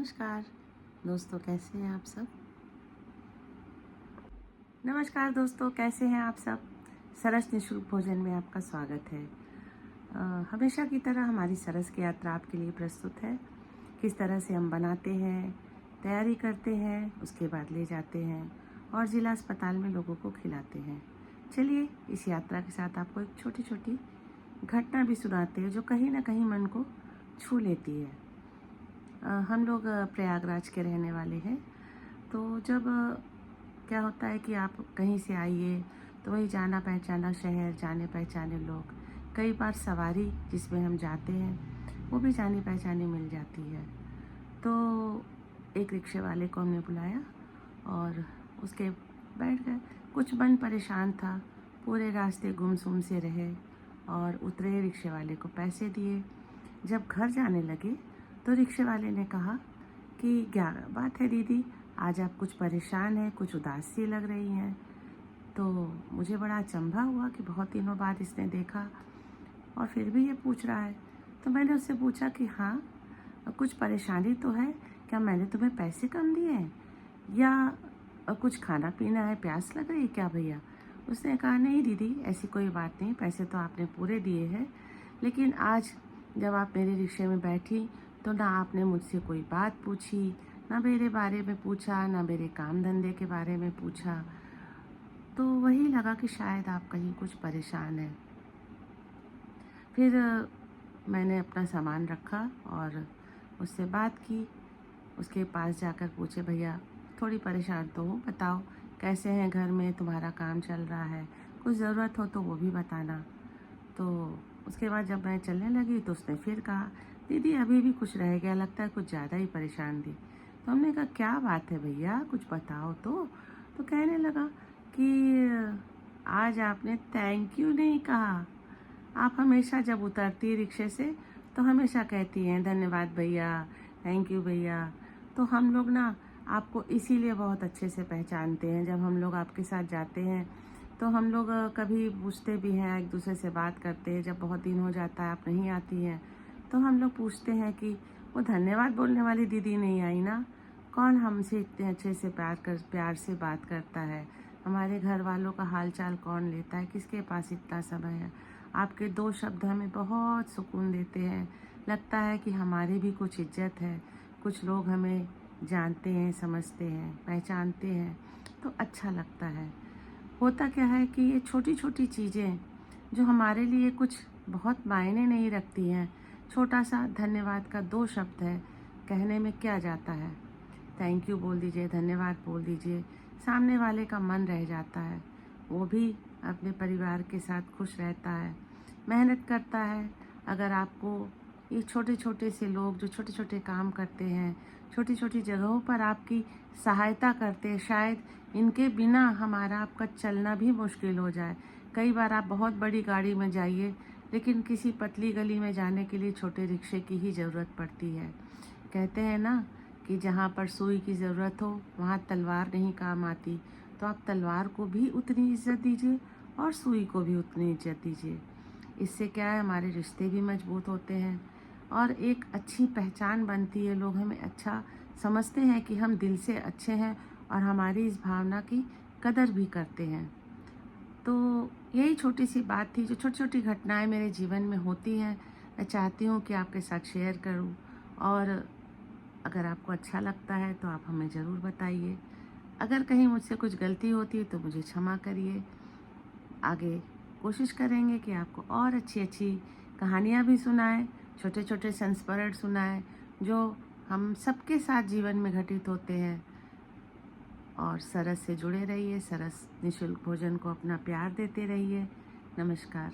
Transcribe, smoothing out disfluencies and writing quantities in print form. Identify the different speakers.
Speaker 1: नमस्कार दोस्तों, कैसे हैं आप सब। नमस्कार दोस्तों, कैसे हैं आप सब। सरस निशुल्क भोजन में आपका स्वागत है। हमेशा की तरह हमारी सरस की यात्रा आपके लिए प्रस्तुत है। किस तरह से हम बनाते हैं, तैयारी करते हैं, उसके बाद ले जाते हैं और ज़िला अस्पताल में लोगों को खिलाते हैं। चलिए इस यात्रा के साथ आपको एक छोटी छोटी घटना भी सुनाते हैं जो कहीं ना कहीं मन को छू लेती है। हम लोग प्रयागराज के रहने वाले हैं। तो जब क्या होता है कि आप कहीं से आइए तो वही जाना पहचाना शहर, जाने पहचाने लोग, कई बार सवारी जिसमें हम जाते हैं वो भी जानी पहचानी मिल जाती है। तो एक रिक्शे वाले को हमने बुलाया और उसके बैठ गए। कुछ मन परेशान था, पूरे रास्ते गुमसुम से रहे और उतरे, रिक्शे वाले को पैसे दिए। जब घर जाने लगे तो रिक्शे वाले ने कहा कि क्या बात है दीदी, आज आप कुछ परेशान हैं, कुछ उदास सी लग रही हैं। तो मुझे बड़ा अचंभा हुआ कि बहुत दिनों बाद इसने देखा और फिर भी ये पूछ रहा है। तो मैंने उससे पूछा कि हाँ, कुछ परेशानी तो है, क्या मैंने तुम्हें पैसे कम दिए हैं या कुछ खाना पीना है, प्यास लग रही है क्या भैया। उसने कहा नहीं दीदी, ऐसी कोई बात नहीं, पैसे तो आपने पूरे दिए हैं, लेकिन आज जब आप मेरे रिक्शे में बैठी तो ना आपने मुझसे कोई बात पूछी, ना मेरे बारे में पूछा, ना मेरे काम धंधे के बारे में पूछा। तो वही लगा कि शायद आप कहीं कुछ परेशान हैं। फिर मैंने अपना सामान रखा और उससे बात की। उसके पास जाकर पूछे, भैया थोड़ी परेशान तो हूँ, बताओ कैसे हैं, घर में तुम्हारा काम चल रहा है, कुछ ज़रूरत हो तो वो भी बताना। तो उसके बाद जब मैं चलने लगी तो उसने फिर कहा, दीदी अभी भी कुछ रह गया, लगता है कुछ ज़्यादा ही परेशान थी। तो हमने कहा क्या बात है भैया, कुछ बताओ तो कहने लगा कि आज आपने थैंक यू नहीं कहा। आप हमेशा जब उतरती रिक्शे से तो हमेशा कहती हैं धन्यवाद भैया, थैंक यू भैया। तो हम लोग ना आपको इसीलिए बहुत अच्छे से पहचानते हैं। जब हम लोग आपके साथ जाते हैं तो हम लोग कभी पूछते भी हैं, एक दूसरे से बात करते हैं। जब बहुत दिन हो जाता है आप नहीं आती हैं तो हम लोग पूछते हैं कि वो धन्यवाद बोलने वाली दीदी नहीं आई ना, कौन हमसे इतने अच्छे से प्यार से बात करता है, हमारे घर वालों का हालचाल कौन लेता है, किसके पास इतना समय है। आपके दो शब्द हमें बहुत सुकून देते हैं, लगता है कि हमारी भी कुछ इज्जत है, कुछ लोग हमें जानते हैं, समझते हैं, पहचानते हैं, तो अच्छा लगता है। होता क्या है कि ये छोटी छोटी चीज़ें जो हमारे लिए कुछ बहुत मायने नहीं रखती हैं, छोटा सा धन्यवाद का दो शब्द है, कहने में क्या जाता है। थैंक यू बोल दीजिए, धन्यवाद बोल दीजिए, सामने वाले का मन रह जाता है, वो भी अपने परिवार के साथ खुश रहता है, मेहनत करता है। अगर आपको ये छोटे छोटे से लोग जो छोटे छोटे काम करते हैं, छोटी छोटी जगहों पर आपकी सहायता करते हैं, शायद इनके बिना हमारा आपका चलना भी मुश्किल हो जाए। कई बार आप बहुत बड़ी गाड़ी में जाइए लेकिन किसी पतली गली में जाने के लिए छोटे रिक्शे की ही ज़रूरत पड़ती है। कहते हैं ना कि जहाँ पर सुई की ज़रूरत हो वहाँ तलवार नहीं काम आती। तो आप तलवार को भी उतनी इज्जत दीजिए और सुई को भी उतनी इज्जत दीजिए। इससे क्या है, हमारे रिश्ते भी मजबूत होते हैं और एक अच्छी पहचान बनती है। लोग हमें अच्छा समझते हैं कि हम दिल से अच्छे हैं और हमारी इस भावना की कदर भी करते हैं। तो यही छोटी सी बात थी, जो छोटी छोटी घटनाएं मेरे जीवन में होती हैं, मैं चाहती हूँ कि आपके साथ शेयर करूँ। और अगर आपको अच्छा लगता है तो आप हमें ज़रूर बताइए। अगर कहीं मुझसे कुछ गलती होती है तो मुझे क्षमा करिए। आगे कोशिश करेंगे कि आपको और अच्छी अच्छी कहानियाँ भी सुनाएं, छोटे छोटे संस्मरण सुनाएं जो हम सबके साथ जीवन में घटित होते हैं। और सरस से जुड़े रहिए, सरस निशुल्क भोजन को अपना प्यार देते रहिए। नमस्कार।